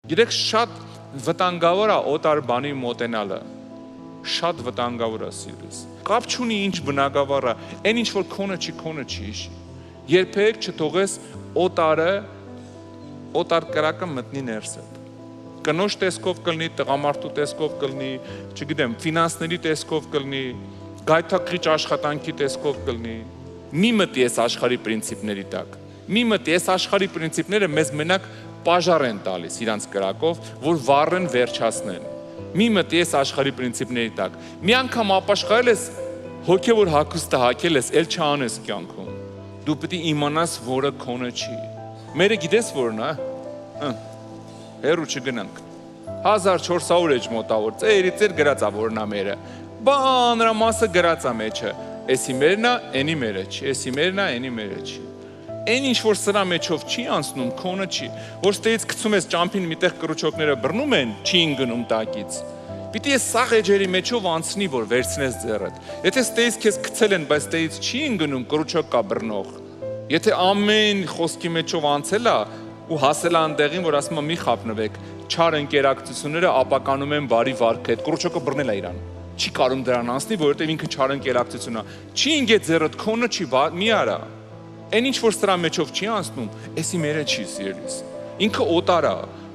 Գիտեք, շատ վտանգավոր է օտար բանի մոտենալը։ Շատ վտանգավոր է սիրելիս։ Կապ չունի ինչ բնակավար է, այն ինչ որ քոնը չի իշի։ Երբեք չթողես օտար կրակը մտնի ներսդ։ Կնոջ տեսքով կլինի, տղամարդու տեսքով կլինի, չգիտեմ, ֆինանսների տեսքով կլինի, գայթակղիչ աշխատանքի տեսքով կլինի։ Մի մտի այս աշխարհի պրինցիպների տակ։ Մի մտի այս աշխարհի պրինցիպները մեզ մենակ պաժար են տալիս իրանց կրակով, որ վառեն վերջացնեն։ Մի մտի այս աշխարհի պրինցիպների տակ։ Մի անգամ ապաշխարել ես հոգևոր հագուստը հագել ես, ել չանես կյանքում։ Դու պետք է իմանաս, որը քոնը չի։ Մերը գիտես որն է։ Հերու չգնանք։ 1400 էջ մոտավոր ծեր գրած է որն է մերը։ Բանրա մասը գրած է մեջը։ Էսի մերն է, էնի մերը չի, էսի մերն է, էնի մերը չի։ Այն ինչ որ սրա մեջով չի անցնում, քոնը չի։ Որ ստեից գցում ես ճամփին միտեղ կրուչոկները բռնում են, չի ընկնում տակից։ Պիտի ես սաղ էջերի մեջով անցնի, որ վերցնես ձեռդ։ Եթե ստեից քեզ գցել են, բայց ստեից չի ընկնում, կրուչոկ կա բռնող։ Եթե ամեն խոսքի մեջով անցել է ու հասել է այնտեղին, որ ասում է մի խափնվեք, չար ընկերակցությունները ապականում են բարի վարքը, այդ կրուչոկը բռնել է իրան։ Չի կարում դրան անցնի, որովհետև ինքը չար ընկերակցություն է։ Չի ընկե ձեռդ, քոնը չի, մի արա։ Այն ինչ որ սրա մեջով չի անցնում, էսի մերը չի սիրելիս։ Ինքը օտար է։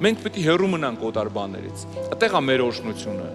Մենք պետք է հեռու մնանք օտար բաներից։ Այդտեղ է մեր օրհնությունը։